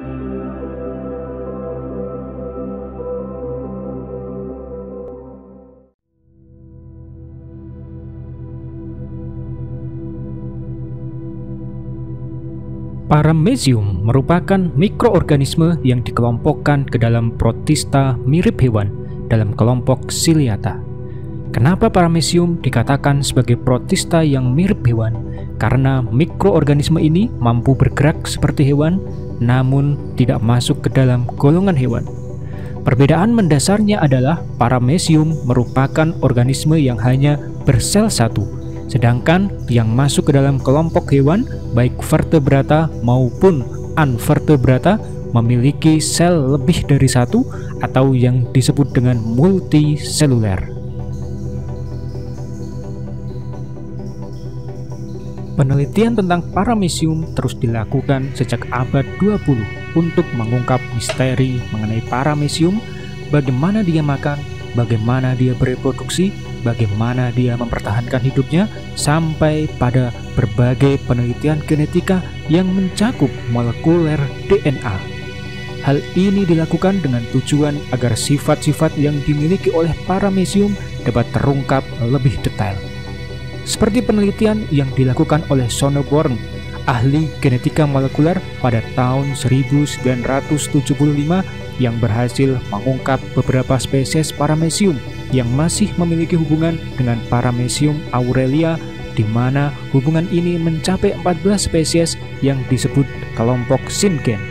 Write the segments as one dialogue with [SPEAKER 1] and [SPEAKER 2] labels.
[SPEAKER 1] Paramecium merupakan mikroorganisme yang dikelompokkan ke dalam protista mirip hewan dalam kelompok Ciliata. Kenapa Paramecium dikatakan sebagai protista yang mirip hewan? Karena mikroorganisme ini mampu bergerak seperti hewan, namun tidak masuk ke dalam golongan hewan. Perbedaan mendasarnya adalah Paramecium merupakan organisme yang hanya bersel satu, sedangkan yang masuk ke dalam kelompok hewan, baik vertebrata maupun unvertebrata, memiliki sel lebih dari satu atau yang disebut dengan multiseluler. Penelitian tentang Paramecium terus dilakukan sejak abad 20 untuk mengungkap misteri mengenai Paramecium, bagaimana dia makan, bagaimana dia bereproduksi, bagaimana dia mempertahankan hidupnya, sampai pada berbagai penelitian genetika yang mencakup molekuler DNA. Hal ini dilakukan dengan tujuan agar sifat-sifat yang dimiliki oleh Paramecium dapat terungkap lebih detail. Seperti penelitian yang dilakukan oleh Sonneborn, ahli genetika molekuler pada tahun 1975 yang berhasil mengungkap beberapa spesies Paramecium yang masih memiliki hubungan dengan Paramecium aurelia, di mana hubungan ini mencapai 14 spesies yang disebut kelompok Syngen.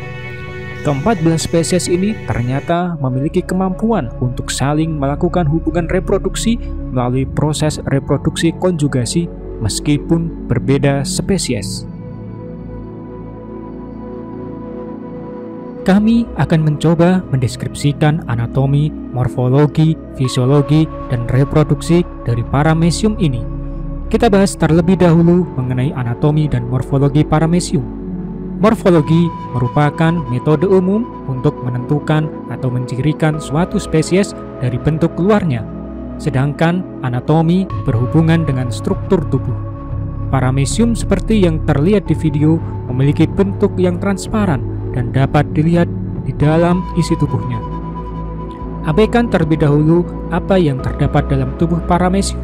[SPEAKER 1] Ke-14 spesies ini ternyata memiliki kemampuan untuk saling melakukan hubungan reproduksi melalui proses reproduksi konjugasi meskipun berbeda spesies. Kami akan mencoba mendeskripsikan anatomi, morfologi, fisiologi, dan reproduksi dari Paramecium ini. Kita bahas terlebih dahulu mengenai anatomi dan morfologi Paramecium. Morfologi merupakan metode umum untuk menentukan atau mencirikan suatu spesies dari bentuk luarnya, sedangkan anatomi berhubungan dengan struktur tubuh. Paramecium seperti yang terlihat di video memiliki bentuk yang transparan dan dapat dilihat di dalam isi tubuhnya. Abaikan terlebih dahulu apa yang terdapat dalam tubuh Paramecium,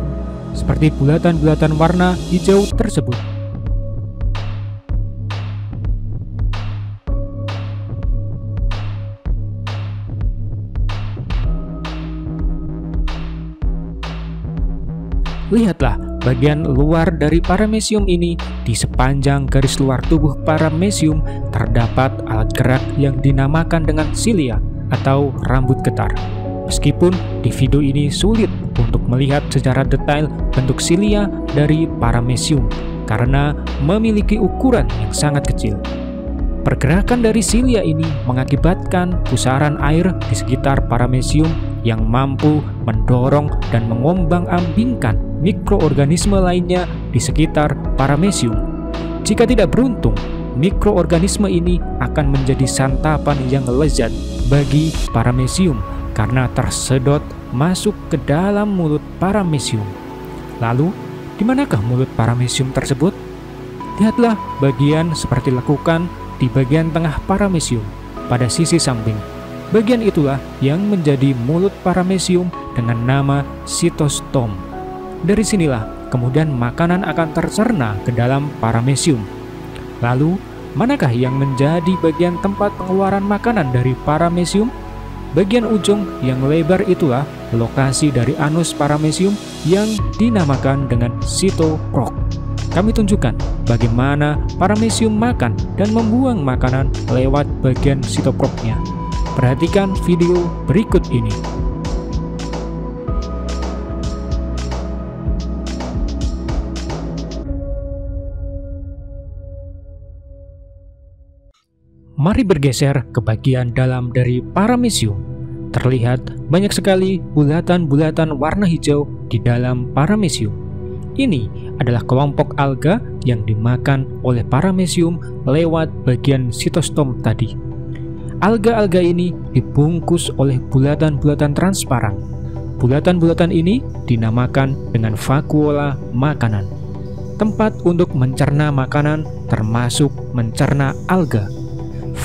[SPEAKER 1] seperti bulatan-bulatan warna hijau tersebut. Lihatlah bagian luar dari Paramecium ini. Di sepanjang garis luar tubuh Paramecium terdapat alat gerak yang dinamakan dengan cilia atau rambut getar. Meskipun di video ini sulit untuk melihat secara detail bentuk cilia dari Paramecium karena memiliki ukuran yang sangat kecil. Pergerakan dari cilia ini mengakibatkan pusaran air di sekitar Paramecium yang mampu mendorong dan mengombang-ambingkan mikroorganisme lainnya di sekitar Paramecium. Jika tidak beruntung, mikroorganisme ini akan menjadi santapan yang lezat bagi Paramecium karena tersedot masuk ke dalam mulut Paramecium. Lalu, di manakah mulut Paramecium tersebut? Lihatlah bagian seperti lekukan di bagian tengah Paramecium pada sisi samping. Bagian itulah yang menjadi mulut Paramecium dengan nama sitostom. Dari sinilah kemudian makanan akan tercerna ke dalam Paramecium. Lalu, manakah yang menjadi bagian tempat pengeluaran makanan dari Paramecium? Bagian ujung yang lebar itulah lokasi dari anus Paramecium yang dinamakan dengan sitoprok. Kami tunjukkan bagaimana Paramecium makan dan membuang makanan lewat bagian sitoproknya. Perhatikan video berikut ini. Mari bergeser ke bagian dalam dari Paramecium. Terlihat banyak sekali bulatan-bulatan warna hijau di dalam Paramecium. Ini adalah kelompok alga yang dimakan oleh Paramecium lewat bagian sitostom tadi. Alga-alga ini dibungkus oleh bulatan-bulatan transparan. Bulatan-bulatan ini dinamakan dengan vakuola makanan, tempat untuk mencerna makanan termasuk mencerna alga.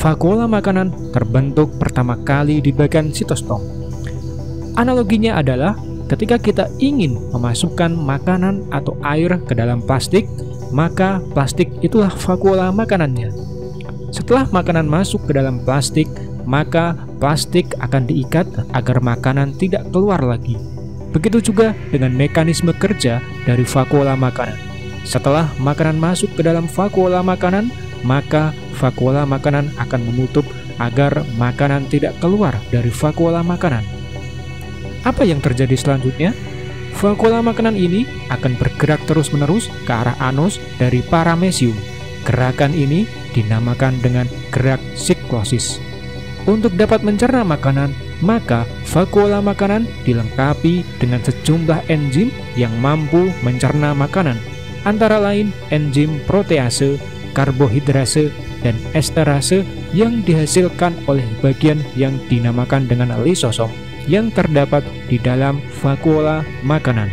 [SPEAKER 1] vakuola makanan terbentuk pertama kali di bagian sitostom. Analoginya adalah ketika kita ingin memasukkan makanan atau air ke dalam plastik, maka plastik itulah vakuola makanannya. Setelah makanan masuk ke dalam plastik, maka plastik akan diikat agar makanan tidak keluar lagi. Begitu juga dengan mekanisme kerja dari vakuola makanan. Setelah makanan masuk ke dalam vakuola makanan, maka vakuola makanan akan menutup agar makanan tidak keluar dari vakuola makanan. Apa yang terjadi selanjutnya? Vakuola makanan ini akan bergerak terus-menerus ke arah anus dari paramecium. Gerakan ini dinamakan dengan gerak siklosis. Untuk dapat mencerna makanan, maka vakuola makanan dilengkapi dengan sejumlah enzim yang mampu mencerna makanan, antara lain enzim protease, karbohidrase, dan esterase yang dihasilkan oleh bagian yang dinamakan dengan lisosom yang terdapat di dalam vakuola makanan.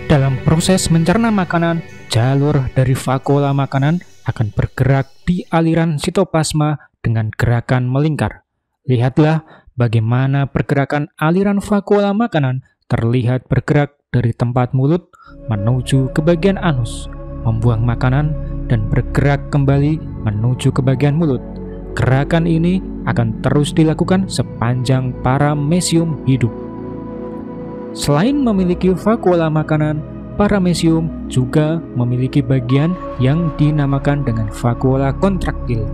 [SPEAKER 1] Dalam proses mencerna makanan, jalur dari vakuola makanan akan bergerak di aliran sitoplasma dengan gerakan melingkar. Lihatlah bagaimana pergerakan aliran vakuola makanan terlihat bergerak dari tempat mulut menuju ke bagian anus, membuang makanan, dan bergerak kembali menuju ke bagian mulut. Gerakan ini akan terus dilakukan sepanjang paramecium hidup. Selain memiliki vakuola makanan, paramecium juga memiliki bagian yang dinamakan dengan vakuola kontraktil.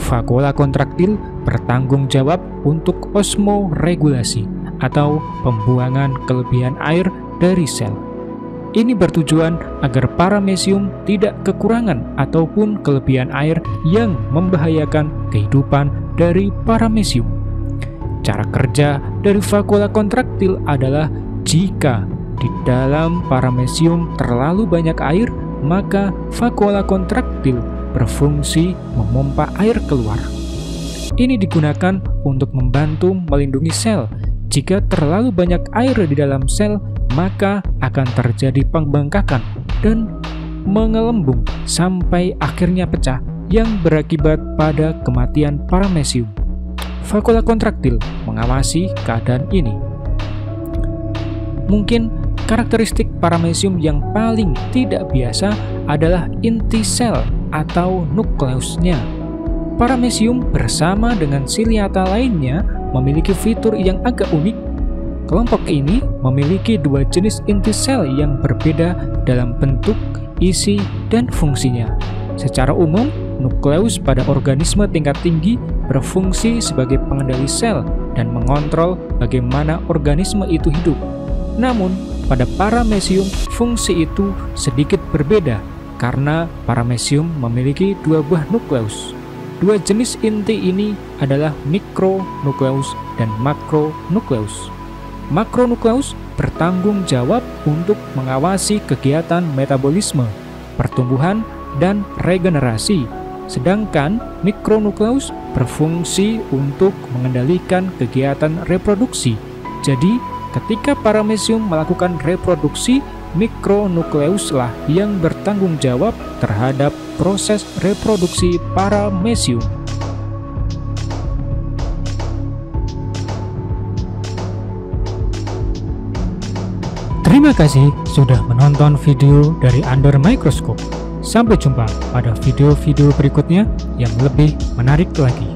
[SPEAKER 1] Vakuola kontraktil bertanggung jawab untuk osmoregulasi atau pembuangan kelebihan air dari sel. Ini bertujuan agar paramecium tidak kekurangan ataupun kelebihan air yang membahayakan kehidupan dari paramecium. Cara kerja dari vakuola kontraktil adalah jika di dalam paramecium terlalu banyak air, maka vakuola kontraktil berfungsi memompa air keluar. Ini digunakan untuk membantu melindungi sel. Jika terlalu banyak air di dalam sel, maka akan terjadi pembengkakan dan mengelembung sampai akhirnya pecah yang berakibat pada kematian paramecium. Vakuola kontraktil mengawasi keadaan ini. Mungkin karakteristik paramecium yang paling tidak biasa adalah inti sel atau nukleusnya. Paramecium bersama dengan ciliata lainnya memiliki fitur yang agak unik. Kelompok ini memiliki dua jenis inti sel yang berbeda dalam bentuk, isi, dan fungsinya. Secara umum, nukleus pada organisme tingkat tinggi berfungsi sebagai pengendali sel dan mengontrol bagaimana organisme itu hidup. Namun, pada paramecium fungsi itu sedikit berbeda karena paramecium memiliki dua buah nukleus. Dua jenis inti ini adalah mikronukleus dan makronukleus. Makronukleus bertanggung jawab untuk mengawasi kegiatan metabolisme, pertumbuhan, dan regenerasi, sedangkan mikronukleus berfungsi untuk mengendalikan kegiatan reproduksi. Jadi, ketika paramecium melakukan reproduksi, mikronukleuslah yang bertanggung jawab terhadap proses reproduksi paramecium. Terima kasih sudah menonton video dari Under Microscope. Sampai jumpa pada video-video berikutnya yang lebih menarik lagi.